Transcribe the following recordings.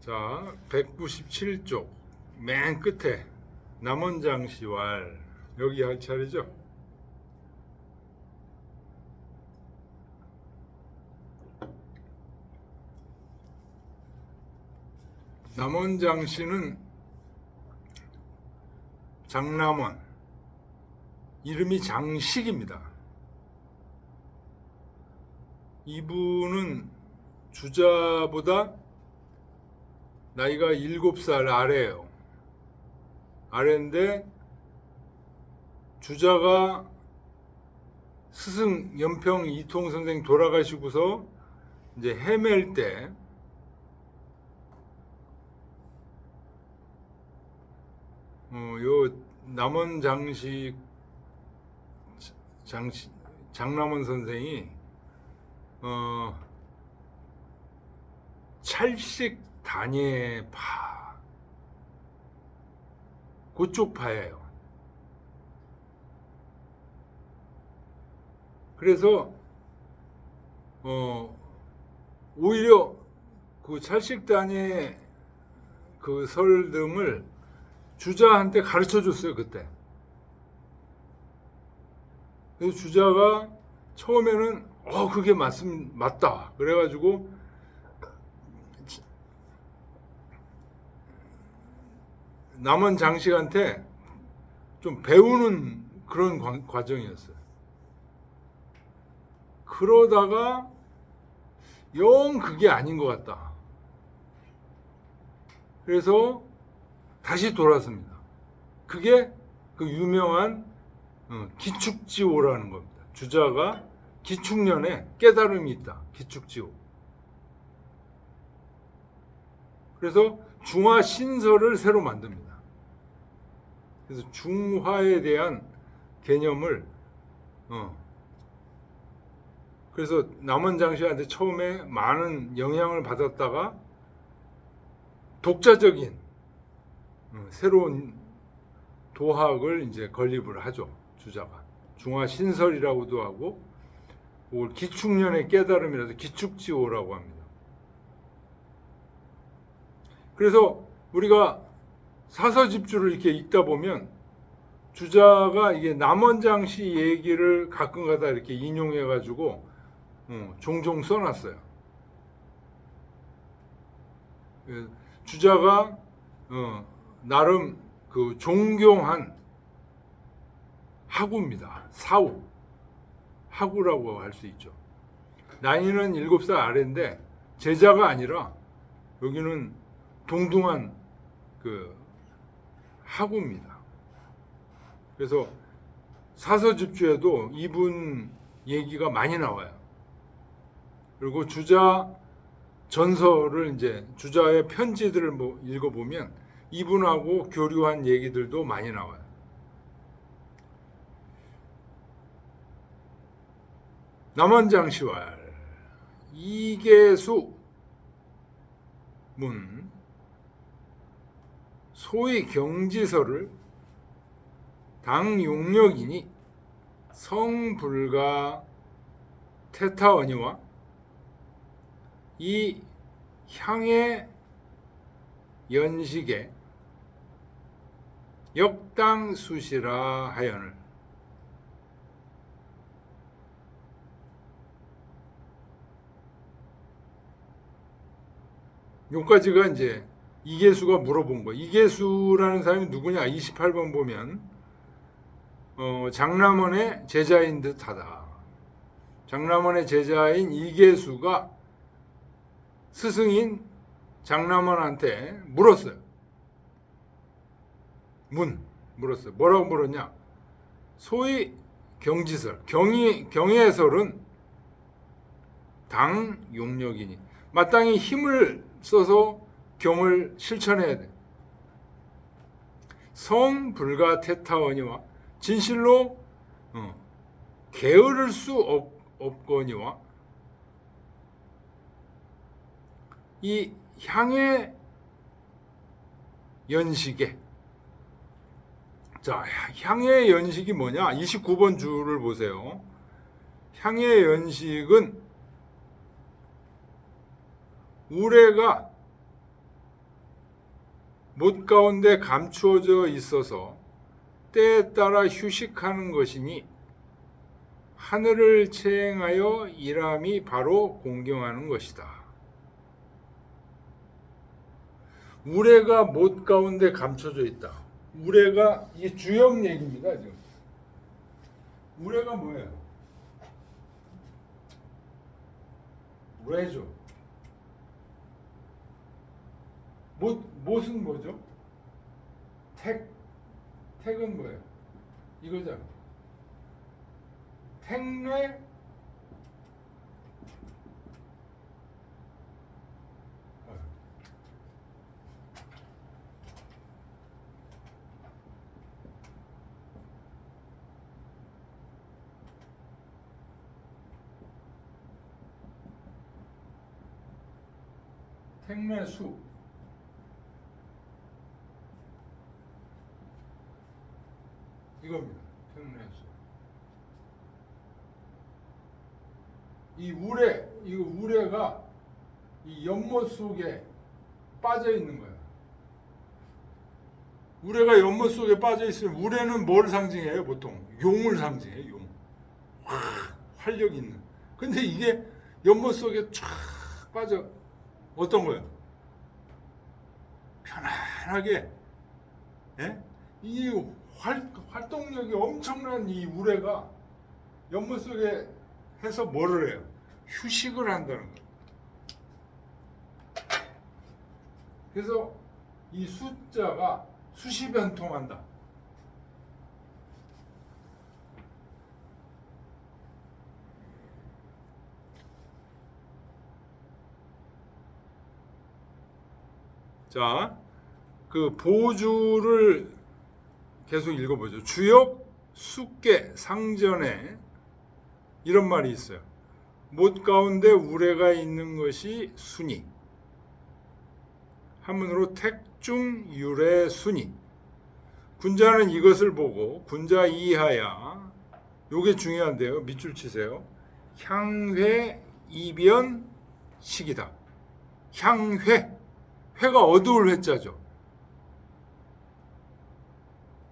자, 197쪽 맨 끝에 남원장시왈 여기 할 차례죠. 남원장시는 장남원, 이름이 장식입니다. 이분은 주자보다 나이가 7살 아래예요. 아래인데 주자가 스승 연평 이통 선생 돌아가시고서 이제 헤맬 때 요 남원 장남원 선생이 찰식 단예파 그쪽 파예요. 그래서 오히려 그 찰식 단예 그 설등을 주자한테 가르쳐 줬어요, 그때. 그래서 주자가 처음에는 그게 맞다. 그래가지고 남원 장식한테 좀 배우는 그런 과정이었어요. 그러다가 영 그게 아닌 것 같다. 그래서 다시 돌았습니다. 그게 그 유명한 기축지오라는 겁니다. 주자가 기축년에 깨달음이 있다. 기축지오. 그래서 중화신설을 새로 만듭니다. 그래서 중화에 대한 개념을 그래서 남원장시한테 처음에 많은 영향을 받았다가 독자적인 새로운 도학을 이제 건립을 하죠. 주자가 중화신설이라고도 하고 그걸 기축년의 깨달음이라서 기축지오라고 합니다. 그래서 우리가 사서집주를 이렇게 읽다 보면 주자가 이게 남원장시 얘기를 가끔가다 이렇게 인용해가지고 종종 써놨어요. 주자가 나름 그 존경한 하구입니다. 사후 하구라고 할 수 있죠. 나이는 7살 아래인데 제자가 아니라 여기는 동등한 그 하구입니다. 그래서 사서집주에도 이분 얘기가 많이 나와요. 그리고 주자 전서를 이제 주자의 편지들을 읽어보면 이분하고 교류한 얘기들도 많이 나와요. 남원장시왈 이계수 문 소위 경지서를 당용력이니 성불가 태타원이와 이 향의 연식에 역당수시라 하여늘. 여기까지가 이제 이계수가 물어본 거예요. 이계수라는 사람이 누구냐? 28번 보면 장남원의 제자인 듯하다. 장남원의 제자인 이계수가 스승인 장남원한테 물었어요. 물었어요. 뭐라고 물었냐? 소위 경지설, 경의설은 당용력이니 마땅히 힘을 써서 경을 실천해야 돼. 성불가 태타원이와 진실로 게으를 수 없거니와 이 향의 연식에 자, 향의 연식이 뭐냐? 29번 줄을 보세요. 향의 연식은 우레가 못 가운데 감추어져 있어서 때에 따라 휴식하는 것이니 하늘을 체행하여 일함이 바로 공경하는 것이다. 우레가 못 가운데 감춰져 있다. 우레가 이게 주역 얘기입니다. 지금. 우레가 뭐예요? 우레죠. 못은 뭐죠? 택은 뭐예요? 이거잖아. 택뇌 택뇌수 이겁니다. 택뇌수. 이 우레가 이 연못 속에 빠져 있는 거예요. 우레가 연못 속에 빠져 있으면 우레는 뭘 상징해요? 보통 용을 상징해요. 용. 활력 있는. 근데 이게 연못 속에 쫙 빠져 어떤 거예요? 편안하게. 예? 이 활동력이 엄청난 이 우레가 연못 속에 해서 뭐를 해요? 휴식을 한다는 거예요. 그래서 이 숫자가 수시 변통한다. 자, 그 보주를 계속 읽어보죠. 주역, 숙계, 상전에 이런 말이 있어요. 못 가운데 우레가 있는 것이 순이. 한문으로 택중 유래 순이. 군자는 이것을 보고 군자 이하야. 요게 중요한데요. 밑줄 치세요. 향회 이변 식이다. 향회. 회가 어두울 회자죠.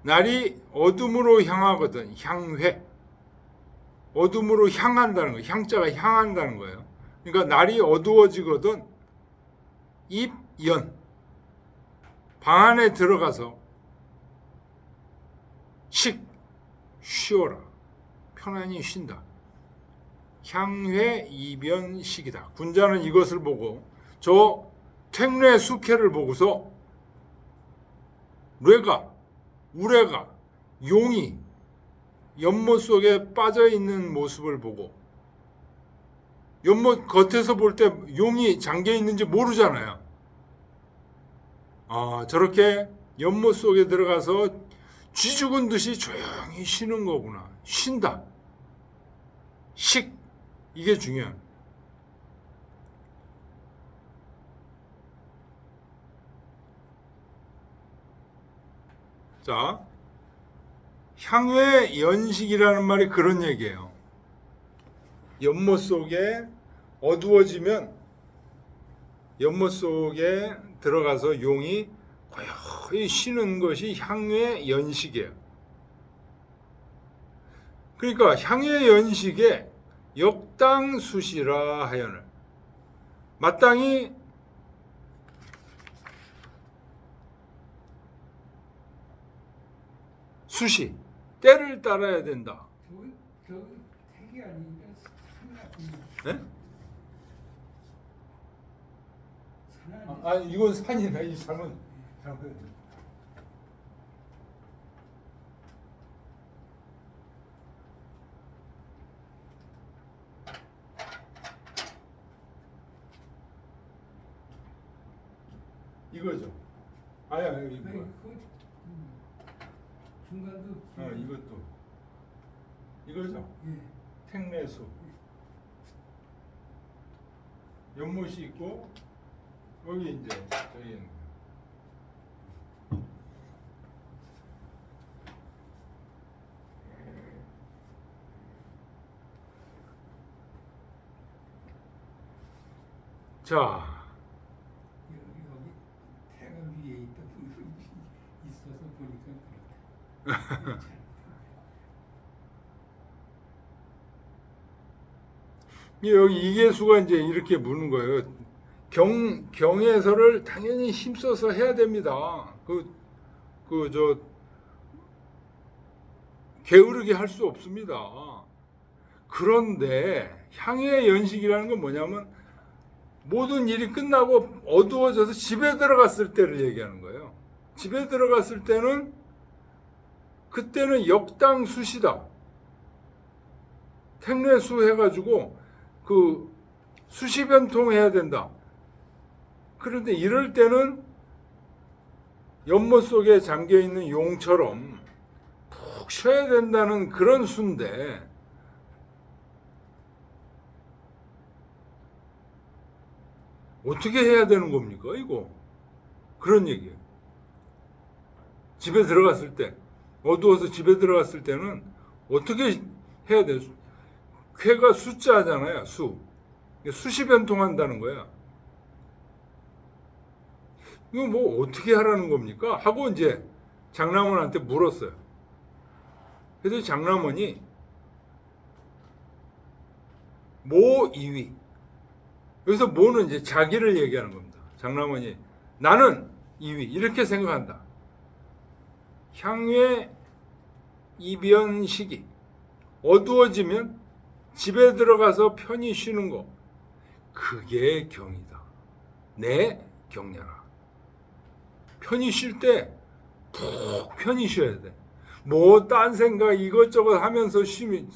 날이 어둠으로 향하거든. 향회. 어둠으로 향한다는 거예요. 향자가 향한다는 거예요. 그러니까 날이 어두워지거든. 입연. 방 안에 들어가서 쉬어라. 편안히 쉰다. 향회 이변식이다. 군자는 이것을 보고 저 택뇌 숙회를 보고서 우레가 용이 연못 속에 빠져 있는 모습을 보고 연못 겉에서 볼 때 용이 잠겨 있는지 모르잖아요. 저렇게 연못 속에 들어가서 쥐 죽은 듯이 조용히 쉬는 거구나. 쉰다. 이게 중요한. 자, 향회 연식이라는 말이 그런 얘기예요. 연못 속에 어두워지면 연못 속에 들어가서 용이 고요히 쉬는 것이 향회 연식이에요. 그러니까 향회 연식에 역당수시라 하여늘. 마땅히 수시, 때를 따라야 된다. 저 택이 아니니까 산 같은 네? 산은 이건 산이다. 이 산은 이거죠. 이거. 중간도 이것도 이거죠. 예. 택내수. 연못이 있고 여기 이제 저희는 자 여기 태가 위에 있다. 있어서 보니까 그렇다. 여기 이계수가 이제 이렇게 묻는 거예요. 경에서를 당연히 힘써서 해야 됩니다. 게으르게 할 수 없습니다. 그런데 향의 연식이라는 건 뭐냐면 모든 일이 끝나고 어두워져서 집에 들어갔을 때를 얘기하는 거예요. 집에 들어갔을 때는 그때는 역당수시다. 택례수 해가지고 그 수시변통 해야 된다. 그런데 이럴 때는 연못 속에 잠겨 있는 용처럼 푹 쉬어야 된다는 그런 수인데 어떻게 해야 되는 겁니까, 이거? 그런 얘기예요. 집에 들어갔을 때, 어두워서 집에 들어갔을 때는 어떻게 해야 돼요? 쾌가 숫자잖아요, 수. 수시 변통한다는 거야. 이거 뭐 어떻게 하라는 겁니까? 하고 이제 장남원한테 물었어요. 그래서 장남원이 모 이위. 여기서 모는 이제 자기를 얘기하는 겁니다. 장남원이 나는 이위 이렇게 생각한다. 향외 이변 시기 어두워지면 집에 들어가서 편히 쉬는 거 그게 경이다. 내 경려라. 편히 쉴 때 푹 편히 쉬어야 돼. 뭐 딴 생각 이것저것 하면서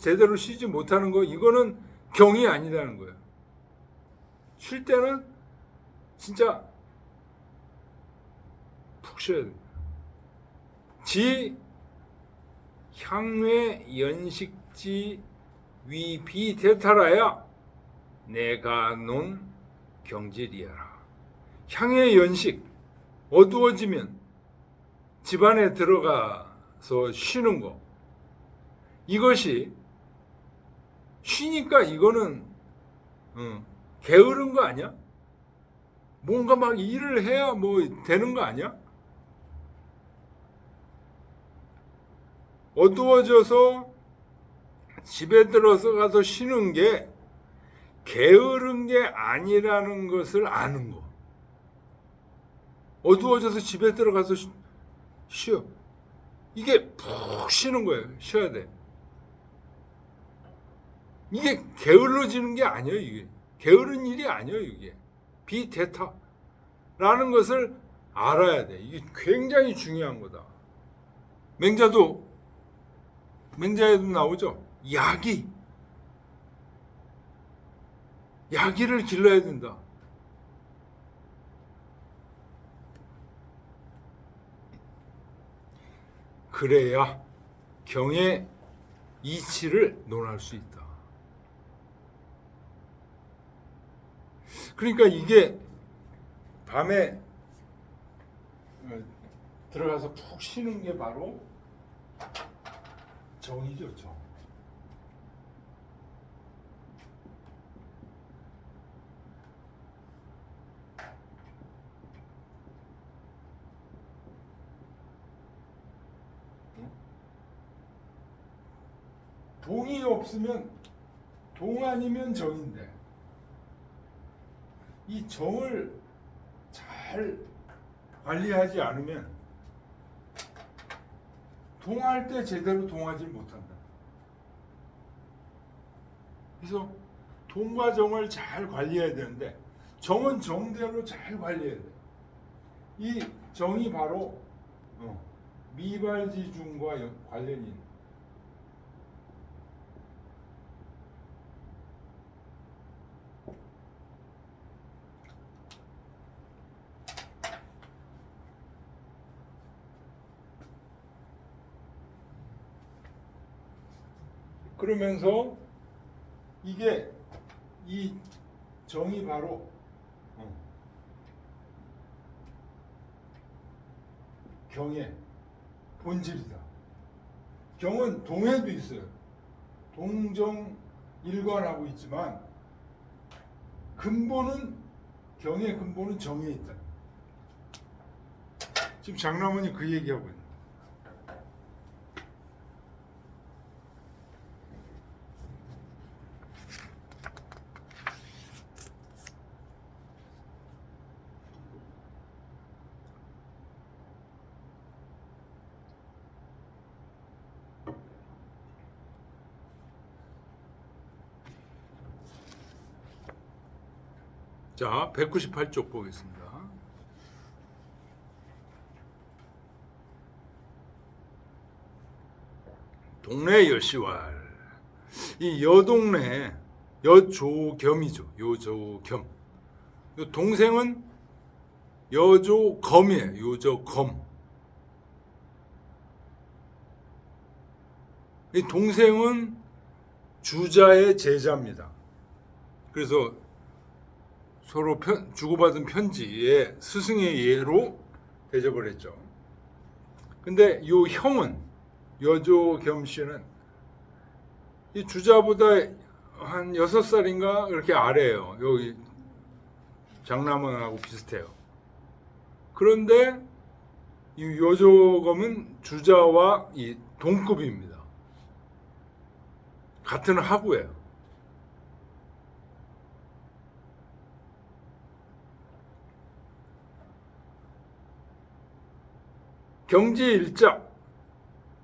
제대로 쉬지 못하는 거 이거는 경이 아니라는 거예요. 쉴 때는 진짜 푹 쉬어야 돼. 지 향외 연식지 위비 대탈하야 내가 논 경질이여라. 향외 연식 어두워지면 집안에 들어가서 쉬는 거 이것이 쉬니까 이거는 게으른 거 아니야? 뭔가 막 일을 해야 뭐 되는 거 아니야? 어두워져서 집에 들어서 가서 쉬는 게 게으른 게 아니라는 것을 아는 거. 어두워져서 집에 들어가서 쉬어. 이게 푹 쉬는 거예요. 쉬어야 돼. 이게 게을러지는 게 아니에요. 이게 게으른 일이 아니에요. 이게 비대타라는 것을 알아야 돼. 이게 굉장히 중요한 거다. 맹자에도 나오죠. 야기를 길러야 된다. 그래야 경의 이치를 논할 수 있다. 그러니까 이게 밤에 들어가서 푹 쉬는 게 바로 정이죠, 정. 동이 없으면 동 아니면 정인데 이 정을 잘 관리하지 않으면 동할 때 제대로 동하지 못한다. 그래서 동과 정을 잘 관리해야 되는데 정은 정대로 잘 관리해야 돼. 이 정이 바로 미발지중과 관련이 있는. 그러면서 이게 이 정이 바로 경의 본질이다. 경은 동에도 있어요. 동정 일관하고 있지만 근본은 경의 근본은 정에 있다. 지금 장남원이 그 얘기하고 있는. 자, 198쪽 보겠습니다. 동네 여시왈. 이 여동네 여조겸이죠. 여조겸. 요 동생은 여조검이에요. 여조검. 이 동생은 주자의 제자입니다. 그래서 서로 주고받은 편지에 스승의 예로 대접을 했죠. 근데 요 형은 여조겸 씨는 이 주자보다 한 6살인가 그렇게 아래예요. 여기 장남원하고 비슷해요. 그런데 이 여조검은 주자와 이 동급입니다. 같은 하부예요. 경지일자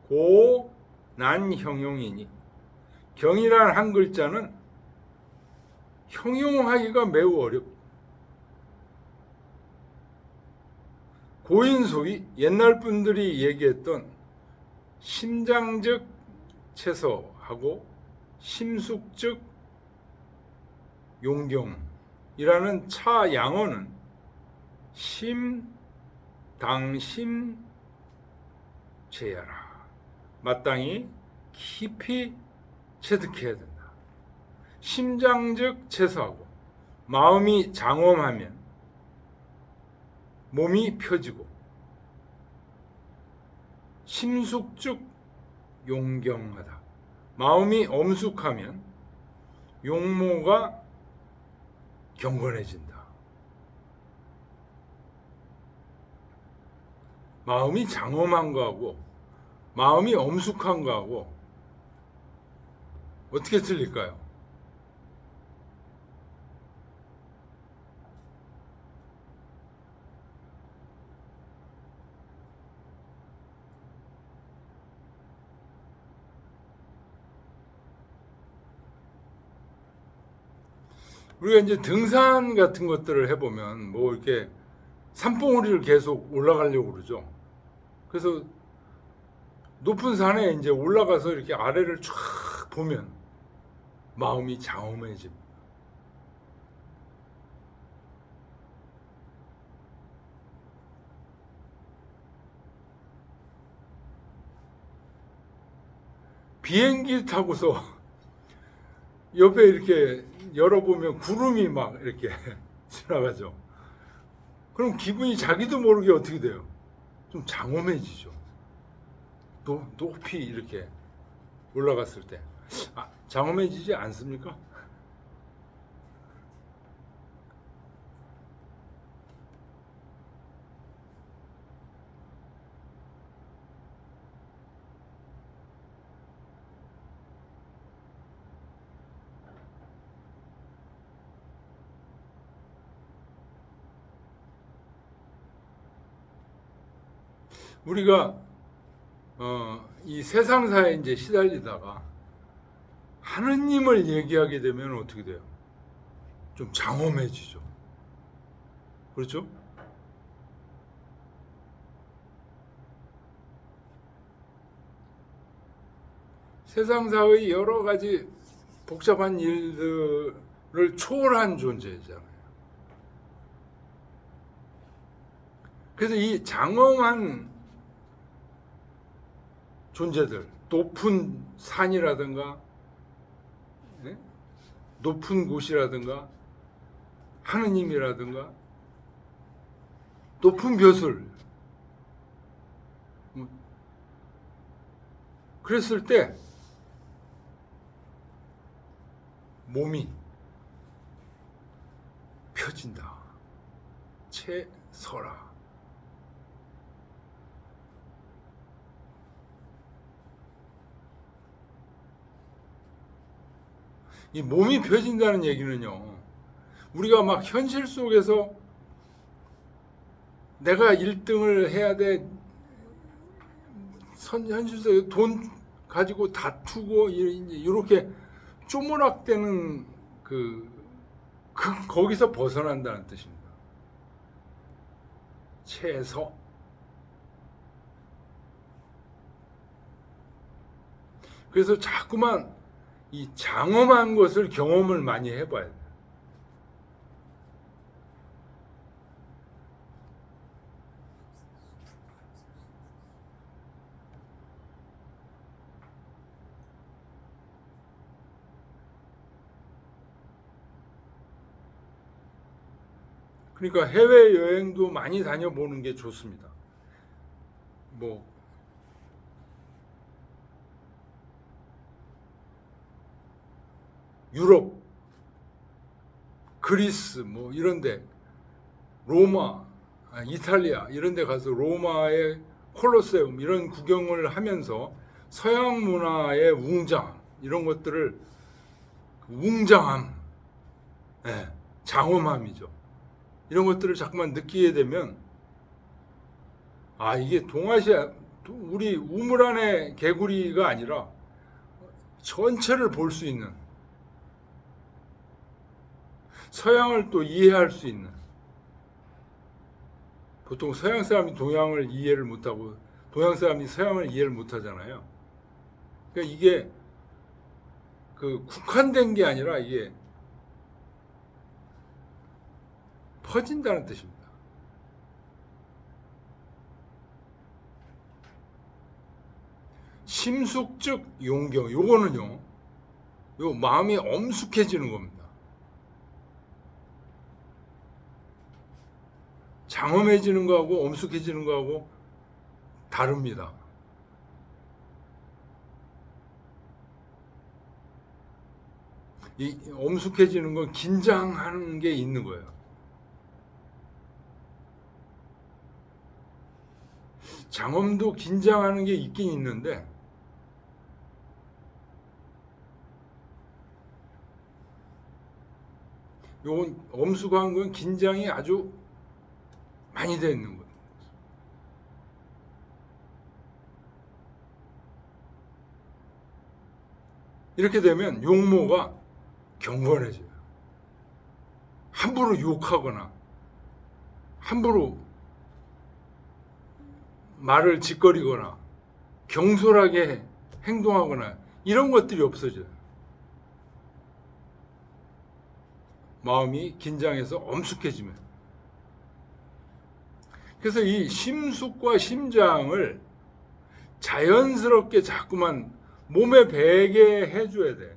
고 난형용이니 경이란 한 글자는 형용하기가 매우 어렵다. 고인소위 옛날 분들이 얘기했던 심장즉 채서하고 심숙즉 용경이라는 차 양어는 심당심 제야라. 마땅히 깊이 체득해야 된다. 심장즉 채서하고 마음이 장엄하면 몸이 펴지고 심숙즉 용경하다. 마음이 엄숙하면 용모가 경건해진다. 마음이 장엄한 거하고 마음이 엄숙한 거하고 어떻게 틀릴까요? 우리가 이제 등산 같은 것들을 해보면 뭐 이렇게 산봉우리를 계속 올라가려고 그러죠. 그래서 높은 산에 이제 올라가서 이렇게 아래를 쫙 보면 마음이 장엄해집니다. 비행기 타고서 옆에 이렇게 열어보면 구름이 막 이렇게 지나가죠. 그럼 기분이 자기도 모르게 어떻게 돼요? 좀 장엄해지죠. 높이 이렇게 올라갔을 때 장엄해지지 않습니까? 우리가 이 세상사에 이제 시달리다가 하느님을 얘기하게 되면 어떻게 돼요? 좀 장엄해지죠. 그렇죠? 세상사의 여러 가지 복잡한 일들을 초월한 존재잖아요. 그래서 이 장엄한 존재들, 높은 산이라든가 높은 곳이라든가 하느님이라든가 높은 벼슬, 그랬을 때 몸이 펴진다. 채서라. 이 몸이 펴진다는 얘기는요. 우리가 막 현실 속에서 내가 1등을 해야 돼. 현실 속에 돈 가지고 다투고 이렇게 쪼무락대는 거기서 벗어난다는 뜻입니다. 최소. 그래서 자꾸만 이 장엄한 것을 경험을 많이 해봐야 돼요. 그러니까 해외여행도 많이 다녀보는 게 좋습니다. 뭐 유럽, 그리스 뭐 이런데, 로마, 이탈리아 이런데 가서 로마의 콜로세움 이런 구경을 하면서 서양 문화의 웅장함 이런 것들을, 웅장함, 예, 장엄함이죠. 이런 것들을 자꾸만 느끼게 되면 이게 동아시아, 우리 우물 안의 개구리가 아니라 전체를 볼 수 있는, 서양을 또 이해할 수 있는. 보통 서양 사람이 동양을 이해를 못하고 동양 사람이 서양을 이해를 못하잖아요. 그러니까 이게 국한된 게 아니라 이게 퍼진다는 뜻입니다. 심숙즉 용경, 요거는요, 요 마음이 엄숙해지는 겁니다. 장엄해지는 거하고 엄숙해지는 거하고 다릅니다. 이 엄숙해지는 건 긴장하는 게 있는 거예요. 장엄도 긴장하는 게 있긴 있는데, 요건 엄숙한 건 긴장이 아주 많이 되어 있는 거예요. 이렇게 되면 용모가 경건해져요. 함부로 욕하거나 함부로 말을 짓거리거나 경솔하게 행동하거나 이런 것들이 없어져요. 마음이 긴장해서 엄숙해지면. 그래서 이 심숙과 심장을 자연스럽게 자꾸만 몸에 배게 해줘야 돼.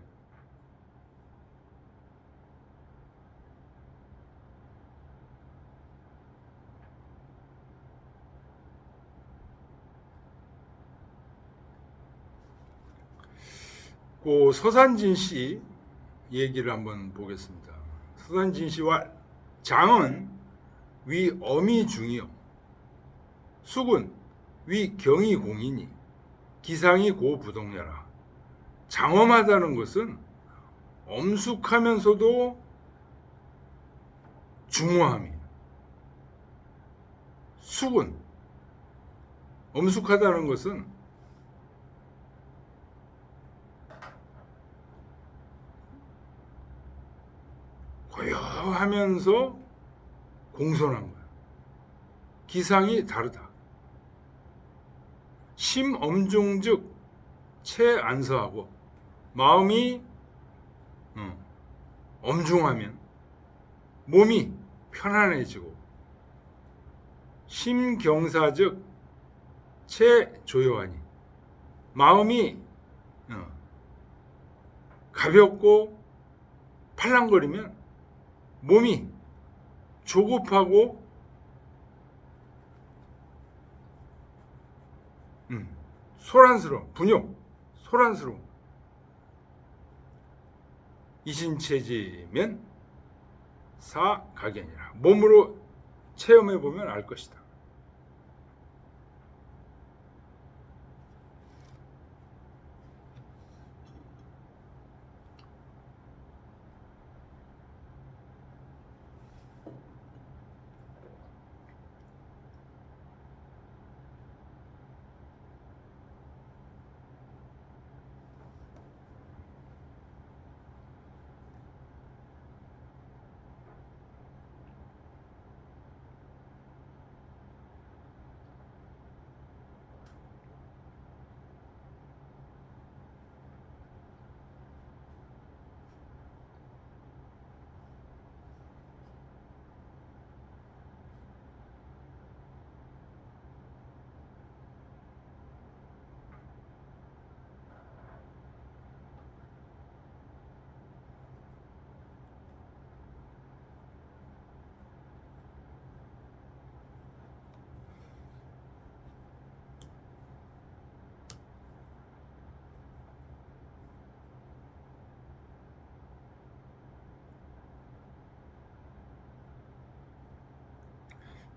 그 서산진 씨 얘기를 한번 보겠습니다. 서산진 씨와 장은 위 어미 중이요, 숙은 위 경이 공이니 기상이 고 부동ля라. 장엄하다는 것은 엄숙하면서도 중후함이에요. 숙은, 엄숙하다는 것은 고요하면서 공손한 거예요. 기상이 다르다. 심엄중즉 체안서하고, 마음이 엄중하면 몸이 편안해지고, 심경사즉 체조여하니, 마음이 가볍고 팔랑거리면 몸이 조급하고 소란스러워, 분욕, 소란스러워. 이신체지면 사각연이라. 몸으로 체험해 보면 알 것이다.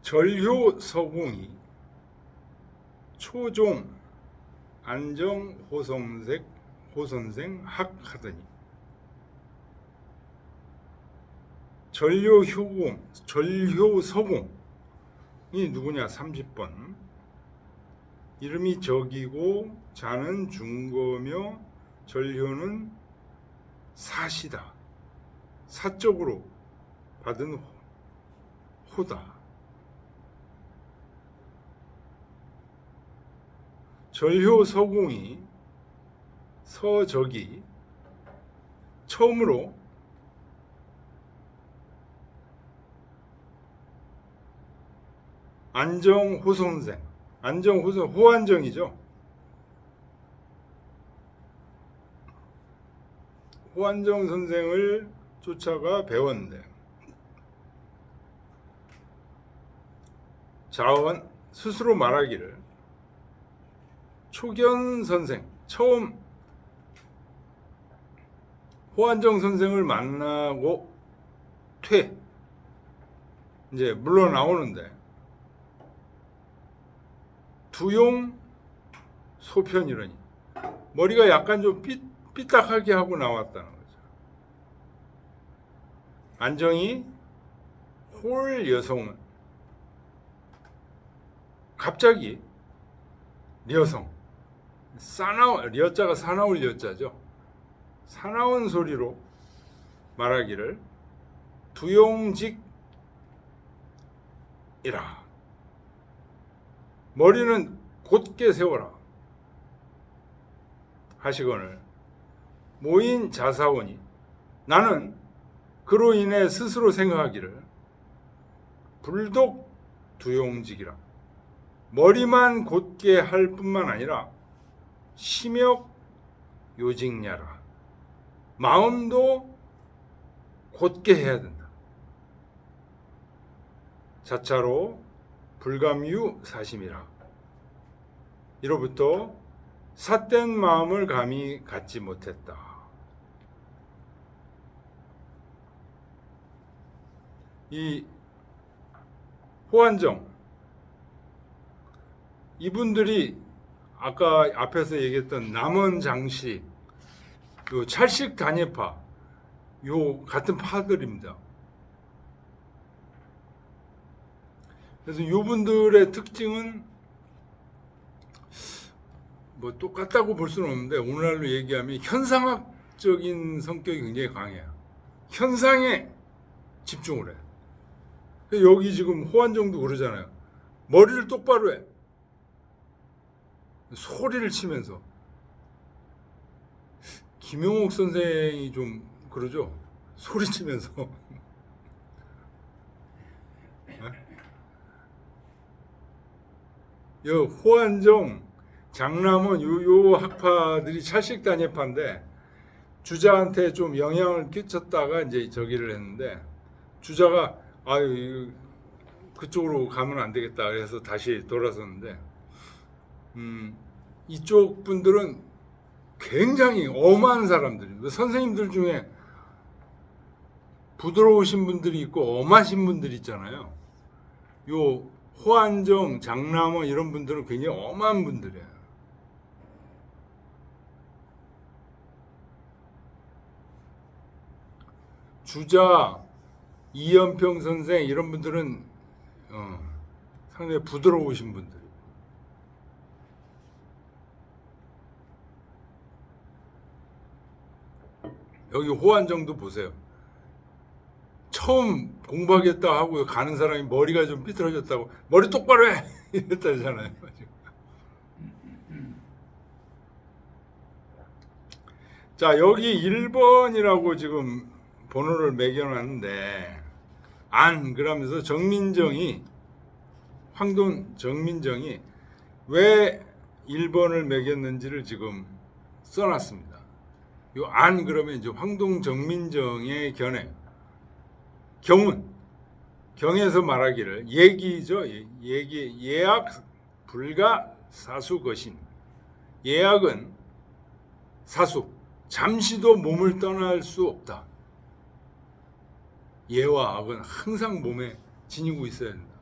전효 서공이 초종 안정 호선생 학하더니 전효 서공이 누구냐? 30번. 이름이 적이고 자는 중거며 전효는 사시다. 사적으로 받은 호다. 전효 서공이 서적이 처음으로 안정호선생, 호안정이죠. 호안정 선생을 쫓아가 배웠는데 자원 스스로 말하기를 초견 선생, 처음 호안정 선생을 만나고 이제 물러나오는데 두용 소편이라니 머리가 약간 좀 삐딱하게 하고 나왔다는 거죠. 안정이 홀 여성은 갑자기 여성 여자가 사나울 여자죠. 사나운 소리로 말하기를 두용직이라 머리는 곧게 세워라 하시거늘 모인 자사원이 나는 그로 인해 스스로 생각하기를 불독 두용직이라 머리만 곧게 할 뿐만 아니라 심역 요직냐라 마음도 곧게 해야 된다. 자차로 불감유 사심이라 이로부터 삿된 마음을 감히 갖지 못했다. 이 호안정 이분들이 아까 앞에서 얘기했던 남원장씨 요 찰식 단예파 요 같은 파들입니다. 그래서 이분들의 특징은 뭐 똑같다고 볼 수는 없는데 오늘날로 얘기하면 현상학적인 성격이 굉장히 강해요. 현상에 집중을 해. 여기 지금 호안정도 그러잖아요. 머리를 똑바로 해. 소리를 치면서. 김용옥 선생이 좀 그러죠. 소리 치면서. 요 호안정, 장남원 요 학파들이 찰식 단예파인데 주자한테 좀 영향을 끼쳤다가 이제 저기를 했는데 주자가 아유 그쪽으로 가면 안 되겠다 그래서 다시 돌아섰는데 이쪽 분들은 굉장히 엄한 사람들입니다. 선생님들 중에 부드러우신 분들이 있고 엄하신 분들이 있잖아요. 요 호안정, 장남원 이런 분들은 굉장히 엄한 분들이에요. 주자, 이연평 선생 이런 분들은 상당히 부드러우신 분들. 여기 호안정도 보세요. 처음 공부하겠다 하고 가는 사람이 머리가 좀 삐뚤어졌다고 머리 똑바로 해 이랬다잖아요. 자 여기 1번이라고 지금 번호를 매겨놨는데 안 그러면서 정민정이 황돈 정민정이 왜 1번을 매겼는지를 지금 써놨습니다. 요 안 그러면 이제 황동 정민정의 견해 경에서 말하기를 예기죠. 예약 불가 사수 거신. 예약은 사수 잠시도 몸을 떠날 수 없다. 예와 악은 항상 몸에 지니고 있어야 된다.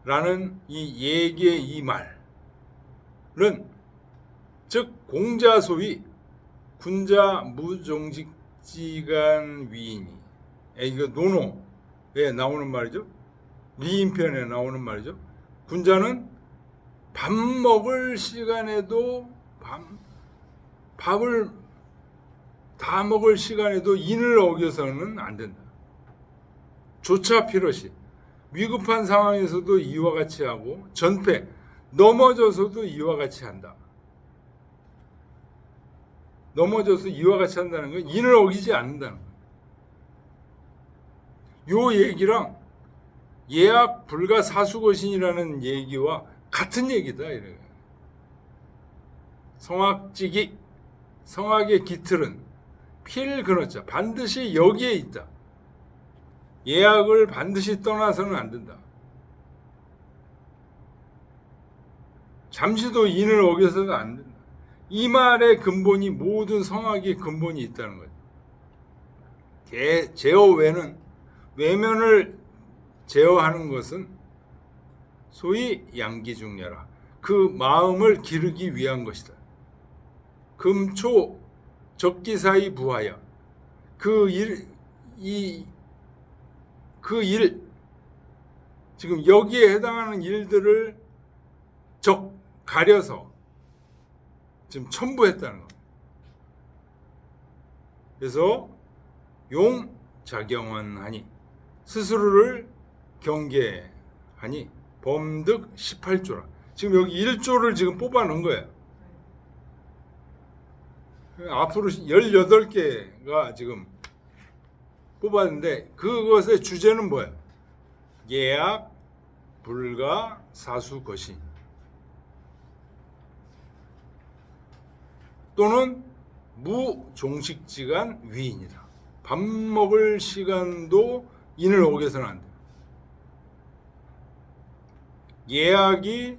라는 이 얘기의 이 말은 즉 공자 소위 군자 무종직지간 위인이 이거 논어에 나오는 말이죠. 리인편에 나오는 말이죠. 군자는 밥 먹을 시간에도 밥을 다 먹을 시간에도 인을 어겨서는 안 된다. 조차 필요시 위급한 상황에서도 이와 같이 하고 전패 넘어져서도 이와 같이 한다. 넘어져서 이와 같이 한다는 건 인을 어기지 않는다는 거예요. 요 얘기랑 예악 불가 사수거신이라는 얘기와 같은 얘기다. 이래요. 성악지기 성악의 기틀은 필근어자 반드시 여기에 있다. 예악을 반드시 떠나서는 안 된다. 잠시도 인을 어겨서는 안 된다. 이 말의 근본이 모든 성악의 근본이 있다는 거죠. 제어외는 외면을 제어하는 것은 소위 양기중려라. 그 마음을 기르기 위한 것이다. 금초 적기사이 부하여 그 일 지금 여기에 해당하는 일들을 가려서 지금 첨부했다는 겁니다. 그래서 용자경원하니 스스로를 경계하니 범득 18조라. 지금 여기 1조를 지금 뽑아 놓은 거예요. 앞으로 18개가 지금 뽑았는데 그것의 주제는 뭐예요? 예악, 불가, 사수, 거신 또는 무종식지간 위인이다. 밥 먹을 시간도 인을 어겨서는 안 돼요. 예악이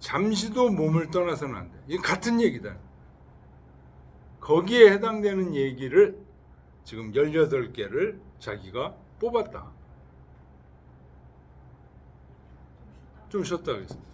잠시도 몸을 떠나서는 안 돼. 이게 같은 얘기다. 거기에 해당되는 얘기를 지금 18개를 자기가 뽑았다. 좀 쉬었다 그랬습니다.